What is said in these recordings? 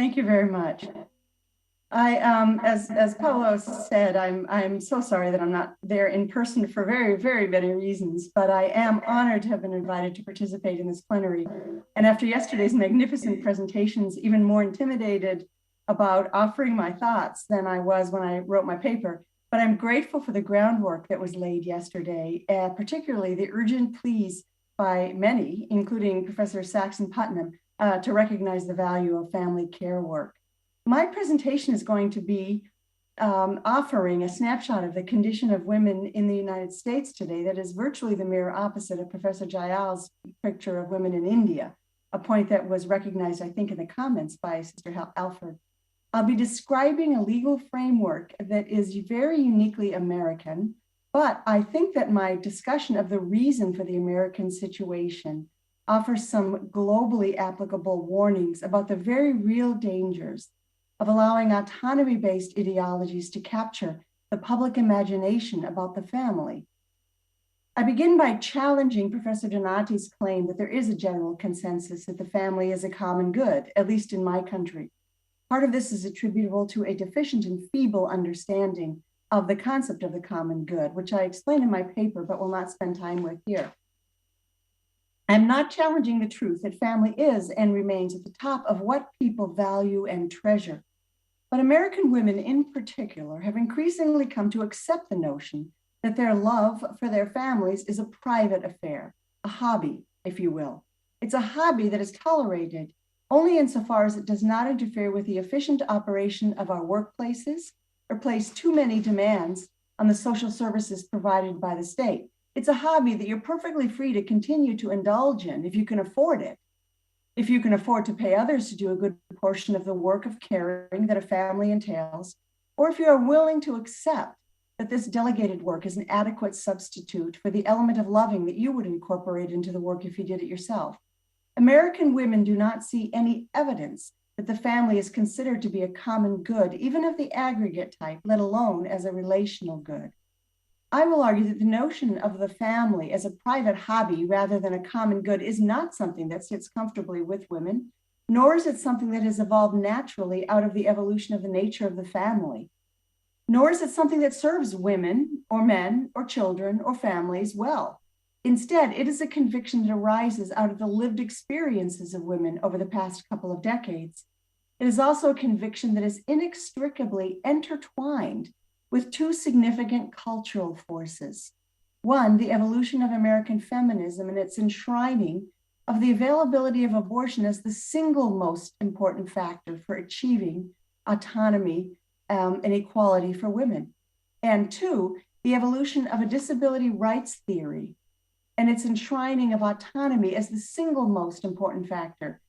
Thank you very much. As Paulo said, I'm so sorry that I'm not there in person for very many reasons, but I am honored to have been invited to participate in this plenary. And after yesterday's magnificent presentations, even more intimidated about offering my thoughts than I was when I wrote my paper. But I'm grateful for the groundwork that was laid yesterday, particularly the urgent pleas by many, including Professor Saxon Putnam, to recognize the value of family care work. My presentation is going to be offering a snapshot of the condition of women in the United States today that is virtually the mirror opposite of Professor Jayal's picture of women in India, a point that was recognized, I think, in the comments by Sister Alford. I'll be describing a legal framework that is very uniquely American, but I think that my discussion of the reason for the American situation offers some globally applicable warnings about the very real dangers of allowing autonomy-based ideologies to capture the public imagination about the family. I begin by challenging Professor Donati's claim that there is a general consensus that the family is a common good, at least in my country. Part of this is attributable to a deficient and feeble understanding of the concept of the common good, which I explain in my paper, but will not spend time with here. I'm not challenging the truth that family is and remains at the top of what people value and treasure. But American women in particular have increasingly come to accept the notion that their love for their families is a private affair, a hobby, if you will. It's a hobby that is tolerated only insofar as it does not interfere with the efficient operation of our workplaces or place too many demands on the social services provided by the state. It's a hobby that you're perfectly free to continue to indulge in if you can afford it. If you can afford to pay others to do a good portion of the work of caring that a family entails, or if you are willing to accept that this delegated work is an adequate substitute for the element of loving that you would incorporate into the work if you did it yourself. American women do not see any evidence that the family is considered to be a common good, even of the aggregate type, let alone as a relational good. I will argue that the notion of the family as a private hobby rather than a common good is not something that sits comfortably with women, nor is it something that has evolved naturally out of the evolution of the nature of the family, nor is it something that serves women or men or children or families well. Instead, it is a conviction that arises out of the lived experiences of women over the past couple of decades. It is also a conviction that is inextricably intertwined with two significant cultural forces. One, the evolution of American feminism and its enshrining of the availability of abortion as the single most important factor for achieving autonomy and equality for women. And two, the evolution of a disability rights theory and its enshrining of autonomy as the single most important factor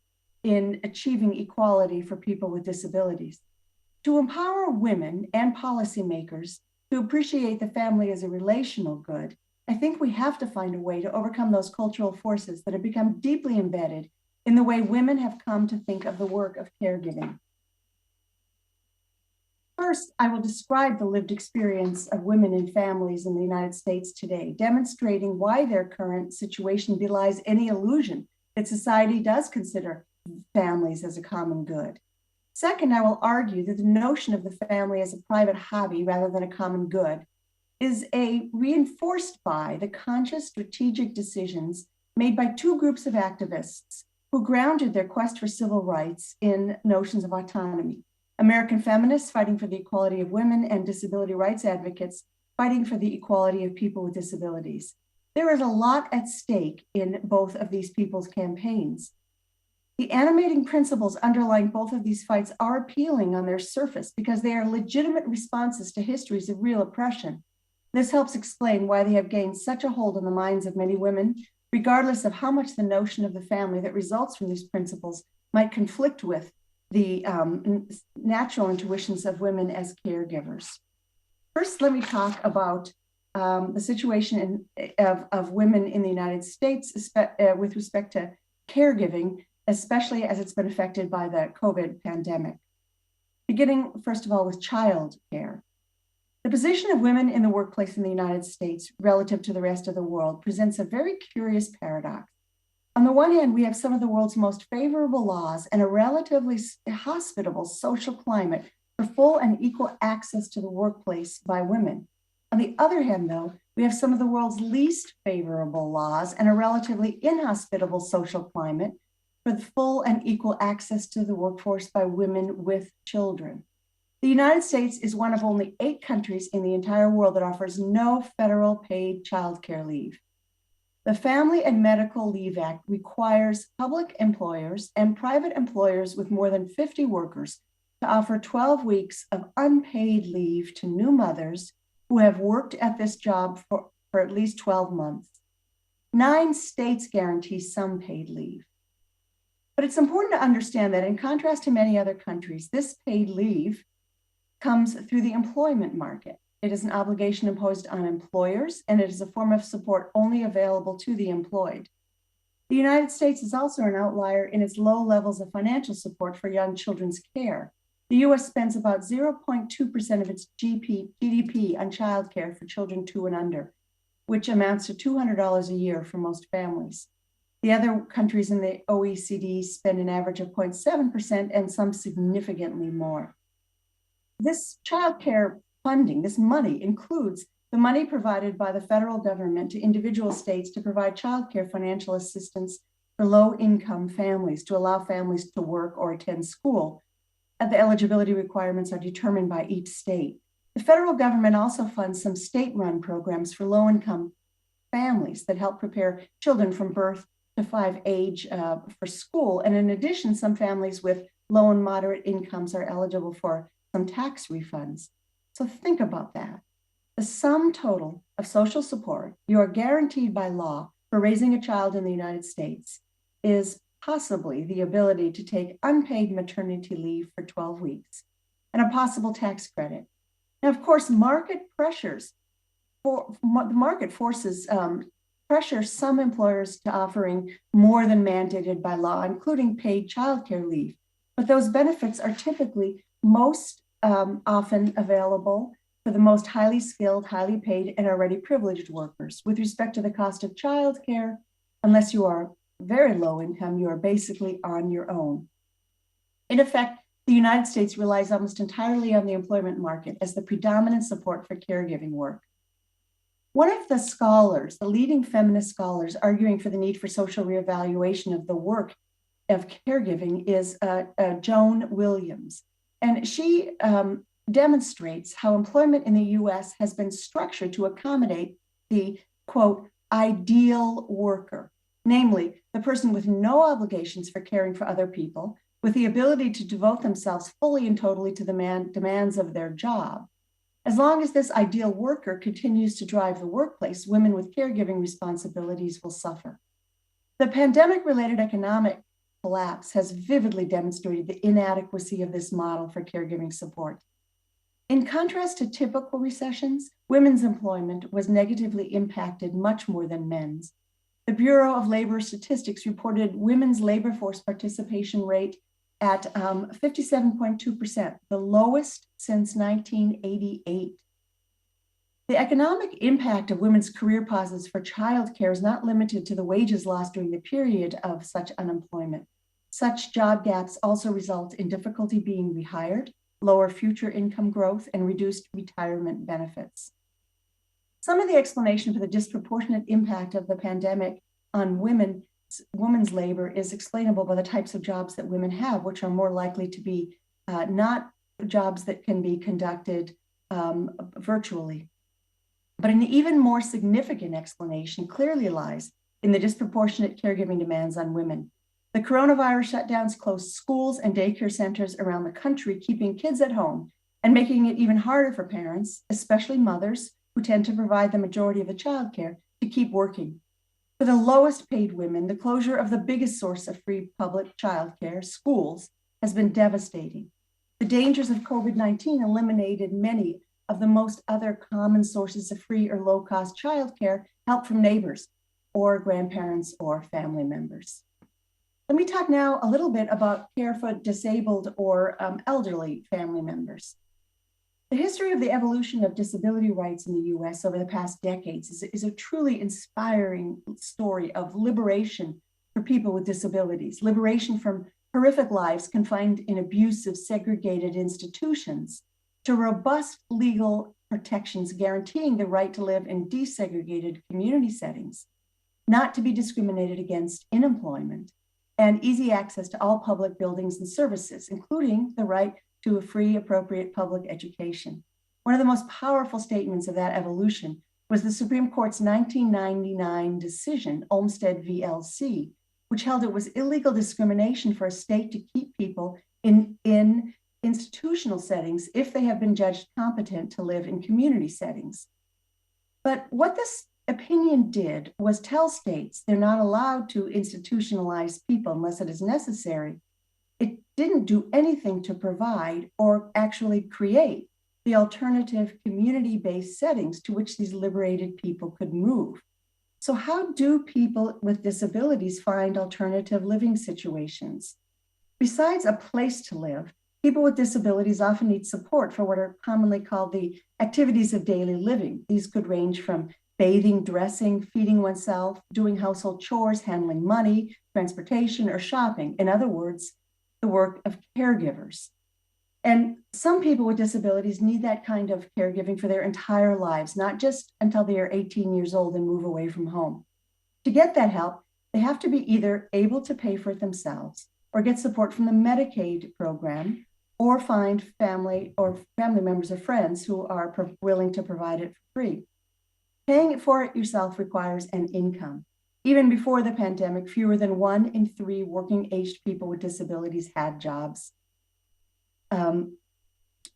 in achieving equality for people with disabilities. To empower women and policymakers to appreciate the family as a relational good, I think we have to find a way to overcome those cultural forces that have become deeply embedded in the way women have come to think of the work of caregiving. First, I will describe the lived experience of women and families in the United States today, demonstrating why their current situation belies any illusion that society does consider families as a common good. Second, I will argue that the notion of the family as a private hobby rather than a common good is reinforced by the conscious strategic decisions made by two groups of activists who grounded their quest for civil rights in notions of autonomy. American feminists fighting for the equality of women and disability rights advocates fighting for the equality of people with disabilities. There is a lot at stake in both of these people's campaigns. The animating principles underlying both of these fights are appealing on their surface because they are legitimate responses to histories of real oppression. This helps explain why they have gained such a hold on the minds of many women, regardless of how much the notion of the family that results from these principles might conflict with the natural intuitions of women as caregivers. First, let me talk about the situation of women in the United States with respect to caregiving, especially as it's been affected by the COVID pandemic. Beginning, first of all, with child care. The position of women in the workplace in the United States relative to the rest of the world presents a very curious paradox. On the one hand, we have some of the world's most favorable laws and a relatively hospitable social climate for full and equal access to the workplace by women. On the other hand, though, we have some of the world's least favorable laws and a relatively inhospitable social climate for the full and equal access to the workforce by women with children. The United States is one of only 8 countries in the entire world that offers no federal paid childcare leave. The Family and Medical Leave Act requires public employers and private employers with more than 50 workers to offer 12 weeks of unpaid leave to new mothers who have worked at this job for at least 12 months. 9 states guarantee some paid leave. But it's important to understand that in contrast to many other countries, this paid leave comes through the employment market. It is an obligation imposed on employers, and it is a form of support only available to the employed. The United States is also an outlier in its low levels of financial support for young children's care. The US spends about 0.2% of its GDP on childcare for children 2 and under, which amounts to $200 a year for most families. The other countries in the OECD spend an average of 0.7% and some significantly more. This childcare funding, this money, includes the money provided by the federal government to individual states to provide childcare financial assistance for low-income families, to allow families to work or attend school. And the eligibility requirements are determined by each state. The federal government also funds some state-run programs for low-income families that help prepare children from birth to 5 age for school. And in addition, some families with low and moderate incomes are eligible for some tax refunds. So think about that. The sum total of social support you are guaranteed by law for raising a child in the United States is possibly the ability to take unpaid maternity leave for 12 weeks and a possible tax credit. Now, of course, market pressures, the market forces pressure some employers to offering more than mandated by law, including paid childcare leave. But those benefits are typically most often available for the most highly skilled, highly paid, and already privileged workers. With respect to the cost of childcare, unless you are very low income, you are basically on your own. In effect, the United States relies almost entirely on the employment market as the predominant support for caregiving work. One of the scholars, the leading feminist scholars arguing for the need for social reevaluation of the work of caregiving is Joan Williams. And she demonstrates how employment in the US has been structured to accommodate the, quote, ideal worker, namely the person with no obligations for caring for other people, with the ability to devote themselves fully and totally to the demands of their job. As long as this ideal worker continues to drive the workplace, women with caregiving responsibilities will suffer. The pandemic-related economic collapse has vividly demonstrated the inadequacy of this model for caregiving support. In contrast to typical recessions, women's employment was negatively impacted much more than men's. The Bureau of Labor Statistics reported women's labor force participation rate at 57.2%, the lowest since 1988. The economic impact of women's career pauses for childcare is not limited to the wages lost during the period of such unemployment. Such job gaps also result in difficulty being rehired, lower future income growth, and reduced retirement benefits. Some of the explanation for the disproportionate impact of the pandemic on women's labor is explainable by the types of jobs that women have, which are more likely to be not jobs that can be conducted virtually. But an even more significant explanation clearly lies in the disproportionate caregiving demands on women. The coronavirus shutdowns closed schools and daycare centers around the country, keeping kids at home and making it even harder for parents, especially mothers, who tend to provide the majority of the childcare, to keep working. For the lowest paid women, the closure of the biggest source of free public childcare, schools, has been devastating. The dangers of COVID-19 eliminated many of the most other common sources of free or low-cost childcare, help from neighbors or grandparents or family members. Let me talk now a little bit about care for disabled or elderly family members. The history of the evolution of disability rights in the US over the past decades is a truly inspiring story of liberation for people with disabilities, liberation from horrific lives confined in abusive, segregated institutions, to robust legal protections guaranteeing the right to live in desegregated community settings, not to be discriminated against in employment, and easy access to all public buildings and services, including the right to a free, appropriate public education. One of the most powerful statements of that evolution was the Supreme Court's 1999 decision, Olmstead v. LC, which held it was illegal discrimination for a state to keep people in institutional settings if they have been judged competent to live in community settings. But what this opinion did was tell states they're not allowed to institutionalize people unless it is necessary. It didn't do anything to provide or actually create the alternative community-based settings to which these liberated people could move. So how do people with disabilities find alternative living situations? Besides a place to live, people with disabilities often need support for what are commonly called the activities of daily living. These could range from bathing, dressing, feeding oneself, doing household chores, handling money, transportation, or shopping. In other words, the work of caregivers. And some people with disabilities need that kind of caregiving for their entire lives, not just until they are 18 years old and move away from home. To get that help, they have to be either able to pay for it themselves or get support from the Medicaid program, or find family members or friends who are willing to provide it for free. Paying for it yourself requires an income. Even before the pandemic, fewer than 1 in 3 working-aged people with disabilities had jobs.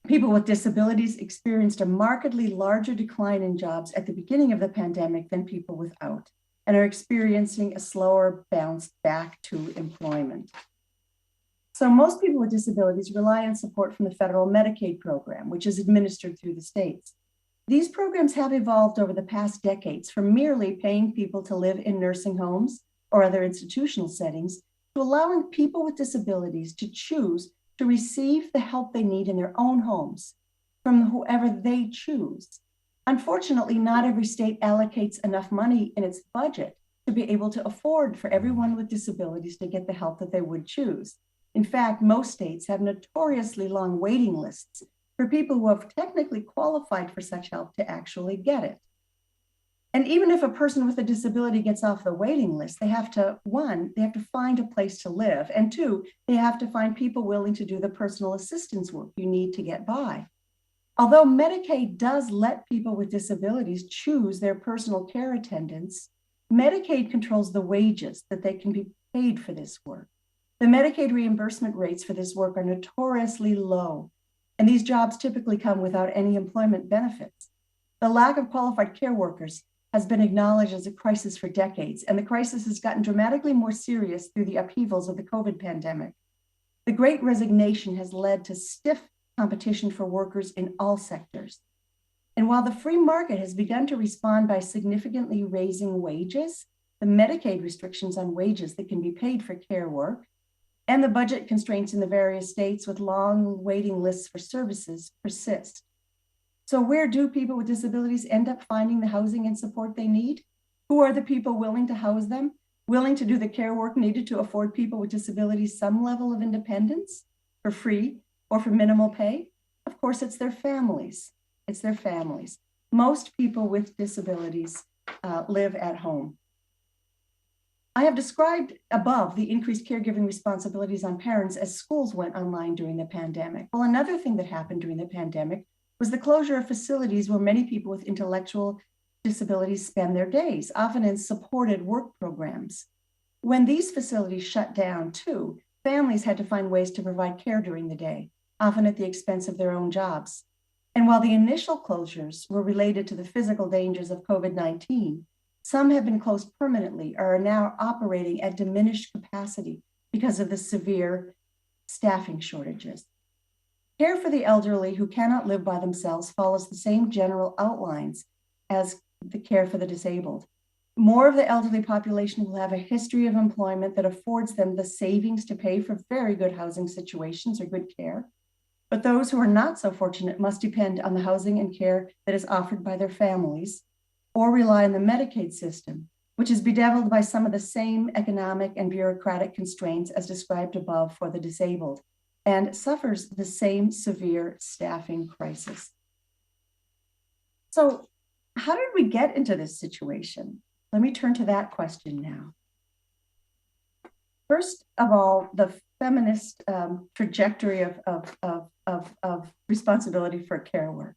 People with disabilities experienced a markedly larger decline in jobs at the beginning of the pandemic than people without, and are experiencing a slower bounce back to employment. So most people with disabilities rely on support from the federal Medicaid program, which is administered through the states. These programs have evolved over the past decades from merely paying people to live in nursing homes or other institutional settings to allowing people with disabilities to choose to receive the help they need in their own homes from whoever they choose. Unfortunately, not every state allocates enough money in its budget to be able to afford for everyone with disabilities to get the help that they would choose. In fact, most states have notoriously long waiting lists for people who have technically qualified for such help to actually get it. And even if a person with a disability gets off the waiting list, they have to, 1, they have to find a place to live, and 2, they have to find people willing to do the personal assistance work you need to get by. Although Medicaid does let people with disabilities choose their personal care attendants, Medicaid controls the wages that they can be paid for this work. The Medicaid reimbursement rates for this work are notoriously low, and these jobs typically come without any employment benefits. The lack of qualified care workers has been acknowledged as a crisis for decades, and the crisis has gotten dramatically more serious through the upheavals of the COVID pandemic. The Great Resignation has led to stiff competition for workers in all sectors. And while the free market has begun to respond by significantly raising wages, the Medicaid restrictions on wages that can be paid for care work and the budget constraints in the various states with long waiting lists for services persist. So where do people with disabilities end up finding the housing and support they need? Who are the people willing to house them, willing to do the care work needed to afford people with disabilities some level of independence for free or for minimal pay? Of course, it's their families. It's their families. Most people with disabilities live at home. I have described above the increased caregiving responsibilities on parents as schools went online during the pandemic. Well, another thing that happened during the pandemic was the closure of facilities where many people with intellectual disabilities spend their days, often in supported work programs. When these facilities shut down too, families had to find ways to provide care during the day, often at the expense of their own jobs. And while the initial closures were related to the physical dangers of COVID-19, some have been closed permanently or are now operating at diminished capacity because of the severe staffing shortages. Care for the elderly who cannot live by themselves follows the same general outlines as the care for the disabled. More of the elderly population will have a history of employment that affords them the savings to pay for very good housing situations or good care. But those who are not so fortunate must depend on the housing and care that is offered by their families or rely on the Medicaid system, which is bedeviled by some of the same economic and bureaucratic constraints as described above for the disabled, and suffers the same severe staffing crisis. So, how did we get into this situation? Let me turn to that question now. First of all, the feminist trajectory of responsibility for care work.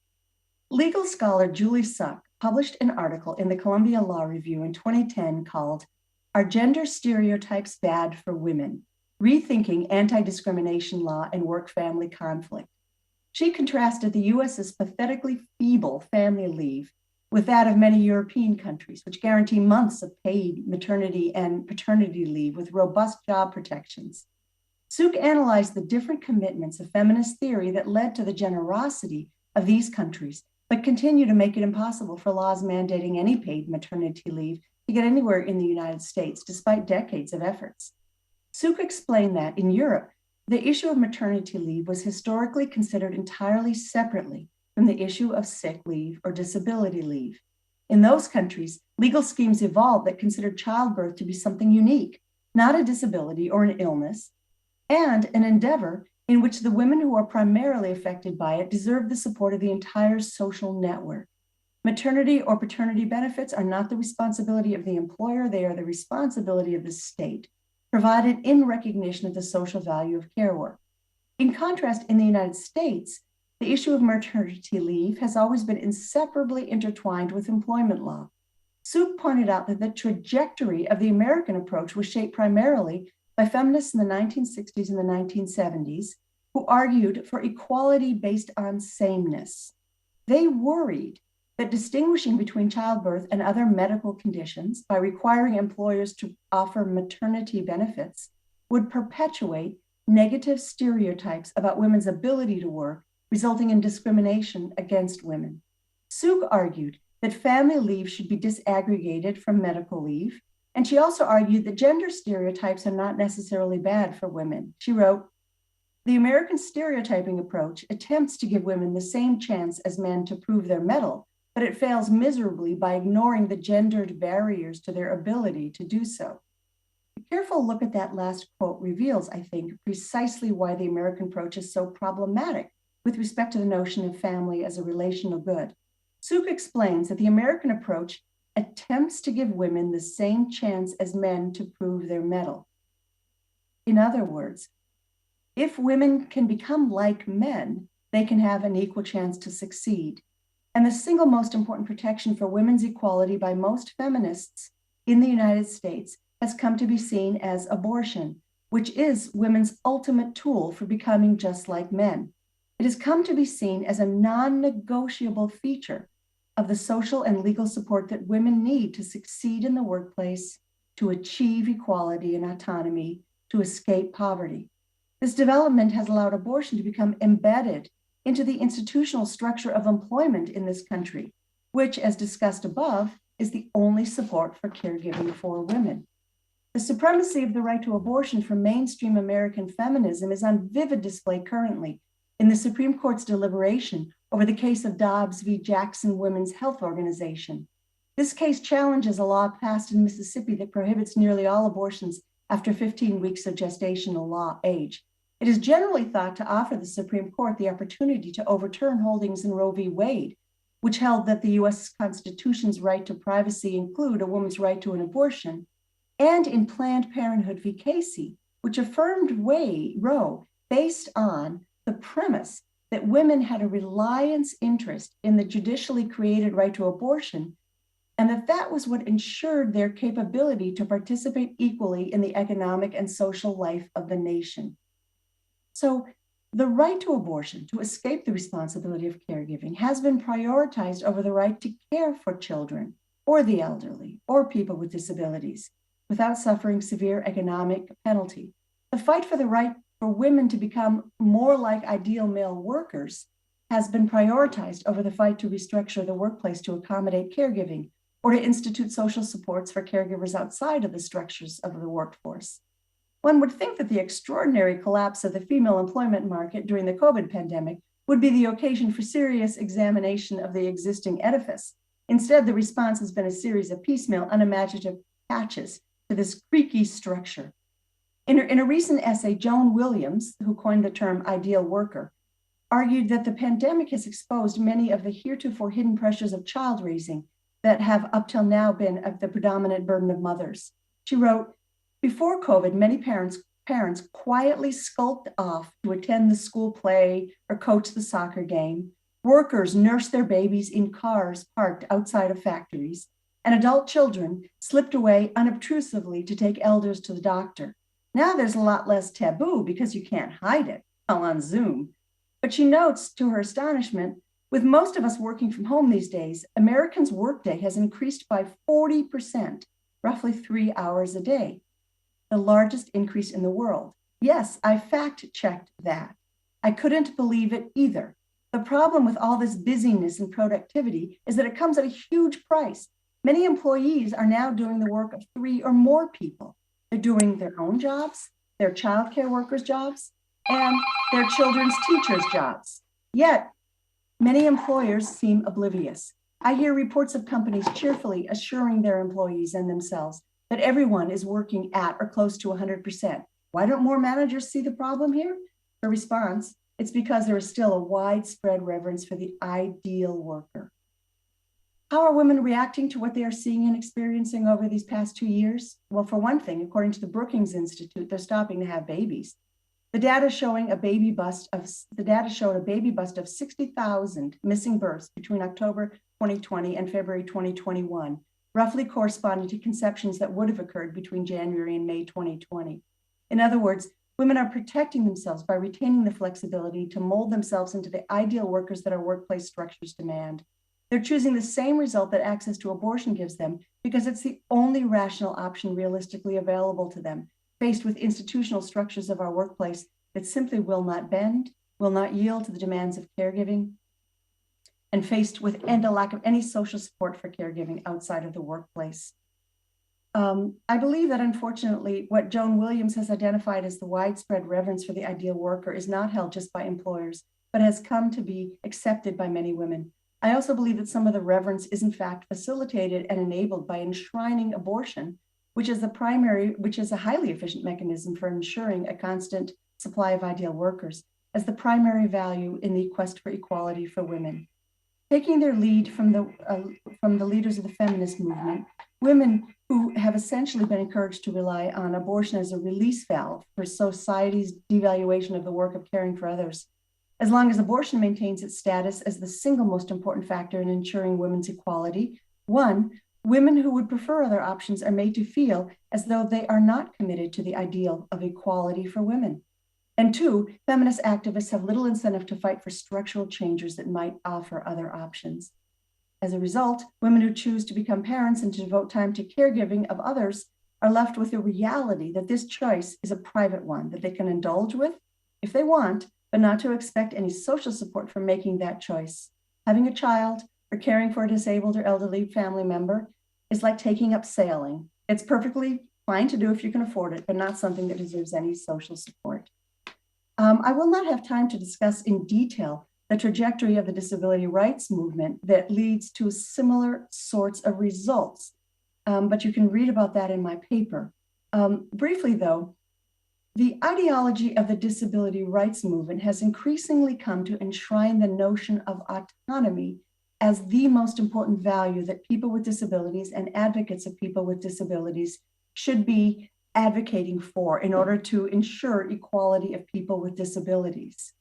Legal scholar Julie Suck published an article in the Columbia Law Review in 2010 called "Are Gender Stereotypes Bad for Women? Rethinking Anti-Discrimination Law and Work-Family Conflict." She contrasted the US's pathetically feeble family leave with that of many European countries, which guarantee months of paid maternity and paternity leave with robust job protections. Suck analyzed the different commitments of feminist theory that led to the generosity of these countries, but continue to make it impossible for laws mandating any paid maternity leave to get anywhere in the United States, despite decades of efforts. Suck explained that in Europe, the issue of maternity leave was historically considered entirely separately from the issue of sick leave or disability leave. In those countries, legal schemes evolved that considered childbirth to be something unique, not a disability or an illness, and an endeavor in which the women who are primarily affected by it deserve the support of the entire social network. Maternity or paternity benefits are not the responsibility of the employer, they are the responsibility of the state, provided in recognition of the social value of care work. In contrast, in the United States, the issue of maternity leave has always been inseparably intertwined with employment law. Suck pointed out that the trajectory of the American approach was shaped primarily by feminists in the 1960s and the 1970s who argued for equality based on sameness. They worried that distinguishing between childbirth and other medical conditions by requiring employers to offer maternity benefits would perpetuate negative stereotypes about women's ability to work, resulting in discrimination against women. Suck argued that family leave should be disaggregated from medical leave, and she also argued that gender stereotypes are not necessarily bad for women. She wrote, "The American stereotyping approach attempts to give women the same chance as men to prove their mettle, but it fails miserably by ignoring the gendered barriers to their ability to do so." A careful look at that last quote reveals, I think, precisely why the American approach is so problematic with respect to the notion of family as a relational good. Suck explains that the American approach attempts to give women the same chance as men to prove their mettle. In other words, if women can become like men, they can have an equal chance to succeed. And the single most important protection for women's equality by most feminists in the United States has come to be seen as abortion, which is women's ultimate tool for becoming just like men. It has come to be seen as a non-negotiable feature of the social and legal support that women need to succeed in the workplace, to achieve equality and autonomy, to escape poverty. This development has allowed abortion to become embedded into the institutional structure of employment in this country, which, as discussed above, is the only support for caregiving for women. The supremacy of the right to abortion for mainstream American feminism is on vivid display currently in the Supreme Court's deliberation over the case of Dobbs v. Jackson Women's Health Organization. This case challenges a law passed in Mississippi that prohibits nearly all abortions after 15 weeks of gestational age. It is generally thought to offer the Supreme Court the opportunity to overturn holdings in Roe v. Wade, which held that the U.S. Constitution's right to privacy include a woman's right to an abortion, and in Planned Parenthood v. Casey, which affirmed Roe based on the premise that women had a reliance interest in the judicially created right to abortion, and that was what ensured their capability to participate equally in the economic and social life of the nation. So the right to abortion, to escape the responsibility of caregiving, has been prioritized over the right to care for children or the elderly or people with disabilities without suffering severe economic penalty. The fight for the right for women to become more like ideal male workers has been prioritized over the fight to restructure the workplace to accommodate caregiving or to institute social supports for caregivers outside of the structures of the workforce. One would think that the extraordinary collapse of the female employment market during the COVID pandemic would be the occasion for serious examination of the existing edifice. Instead, the response has been a series of piecemeal, unimaginative attaches to this creaky structure. In a recent essay, Joan Williams, who coined the term ideal worker, argued that the pandemic has exposed many of the heretofore hidden pressures of child raising that have up till now been of the predominant burden of mothers. She wrote, before COVID, many parents quietly skulked off to attend the school play or coach the soccer game. Workers nursed their babies in cars parked outside of factories, and adult children slipped away unobtrusively to take elders to the doctor. Now there's a lot less taboo because you can't hide it, all on Zoom. But she notes, to her astonishment, with most of us working from home these days, Americans' workday has increased by 40%, roughly 3 hours a day, the largest increase in the world. Yes, I fact-checked that. I couldn't believe it either. The problem with all this busyness and productivity is that it comes at a huge price. Many employees are now doing the work of 3 or more people. They're doing their own jobs, their childcare workers' jobs, and their children's teachers' jobs. Yet, many employers seem oblivious. I hear reports of companies cheerfully assuring their employees and themselves that everyone is working at or close to 100%. Why don't more managers see the problem here? The response, it's because there is still a widespread reverence for the ideal worker. How are women reacting to what they are seeing and experiencing over these past 2 years? Well, for one thing, according to the Brookings Institute, they're stopping to have babies. The data showed a baby bust of 60,000 missing births between October 2020 and February 2021, roughly corresponding to conceptions that would have occurred between January and May 2020. In other words, women are protecting themselves by retaining the flexibility to mold themselves into the ideal workers that our workplace structures demand. They're choosing the same result that access to abortion gives them because it's the only rational option realistically available to them, faced with institutional structures of our workplace that simply will not bend, will not yield to the demands of caregiving, and faced with a lack of any social support for caregiving outside of the workplace. I believe that, unfortunately, what Joan Williams has identified as the widespread reverence for the ideal worker is not held just by employers, but has come to be accepted by many women. I also believe that some of the reverence is in fact facilitated and enabled by enshrining abortion, which is a highly efficient mechanism for ensuring a constant supply of ideal workers, as the primary value in the quest for equality for women. Taking their lead from the leaders of the feminist movement, women who have essentially been encouraged to rely on abortion as a release valve for society's devaluation of the work of caring for others. As long as abortion maintains its status as the single most important factor in ensuring women's equality, one, women who would prefer other options are made to feel as though they are not committed to the ideal of equality for women. And two, feminist activists have little incentive to fight for structural changes that might offer other options. As a result, women who choose to become parents and to devote time to caregiving of others are left with the reality that this choice is a private one that they can indulge with if they want, but not to expect any social support for making that choice. Having a child or caring for a disabled or elderly family member is like taking up sailing. It's perfectly fine to do if you can afford it, but not something that deserves any social support. I will not have time to discuss in detail the trajectory of the disability rights movement that leads to similar sorts of results, but you can read about that in my paper. Briefly though, the ideology of the disability rights movement has increasingly come to enshrine the notion of autonomy as the most important value that people with disabilities and advocates of people with disabilities should be advocating for in order to ensure equality of people with disabilities.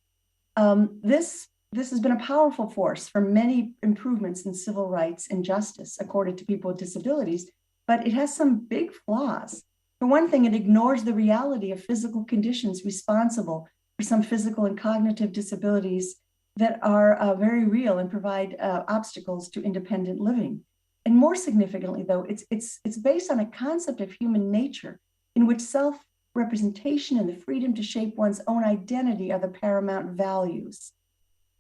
This has been a powerful force for many improvements in civil rights and justice according to people with disabilities, but it has some big flaws. For one thing, it ignores the reality of physical conditions responsible for some physical and cognitive disabilities that are very real and provide obstacles to independent living. And more significantly, though, it's based on a concept of human nature in which self-representation and the freedom to shape one's own identity are the paramount values.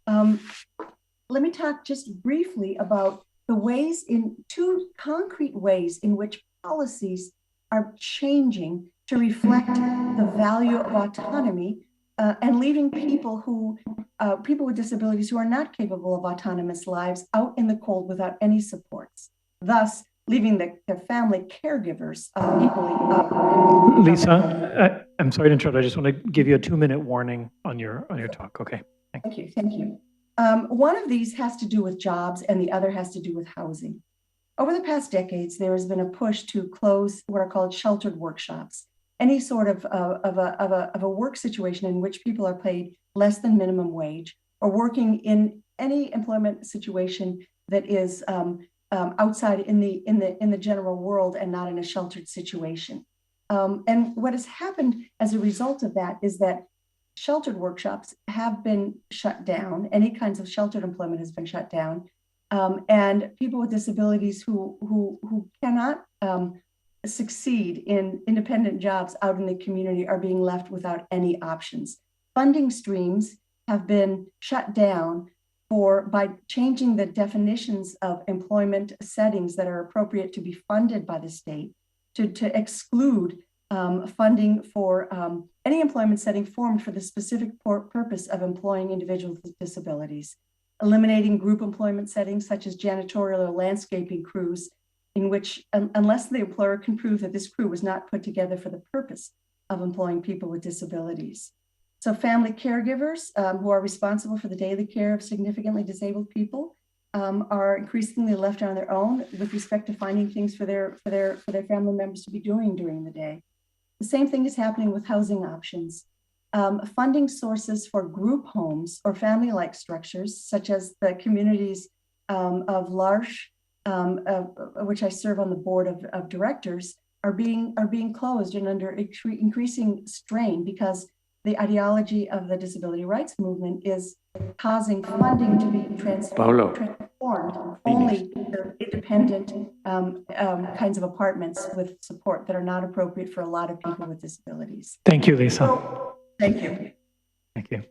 Let me talk just briefly about the ways two concrete ways in which policies are changing to reflect the value of autonomy and leaving people with disabilities who are not capable of autonomous lives out in the cold without any supports. Thus, leaving the family caregivers equally. Lisa, I'm sorry to interrupt. I just want to give you a 2-minute warning on your talk. Okay. Thank you. Thank you. One of these has to do with jobs and the other has to do with housing. Over the past decades, there has been a push to close what are called sheltered workshops, any sort of a work situation in which people are paid less than minimum wage or working in any employment situation that is outside in the general world and not in a sheltered situation. And what has happened as a result of that is that sheltered workshops have been shut down. Any kinds of sheltered employment has been shut down. And people with disabilities who cannot succeed in independent jobs out in the community are being left without any options. Funding streams have been shut down by changing the definitions of employment settings that are appropriate to be funded by the state to exclude funding for any employment setting formed for the specific purpose of employing individuals with disabilities, eliminating group employment settings such as janitorial or landscaping crews, in which, unless the employer can prove that this crew was not put together for the purpose of employing people with disabilities. So family caregivers who are responsible for the daily care of significantly disabled people are increasingly left on their own with respect to finding things for their family members to be doing during the day. The same thing is happening with housing options. Funding sources for group homes or family-like structures, such as the communities of L'Arche, which I serve on the board of directors, are being closed and under increasing strain because the ideology of the disability rights movement is causing funding to be transformed only to independent kinds of apartments with support that are not appropriate for a lot of people with disabilities. Thank you, Lisa. So, thank you. Thank you.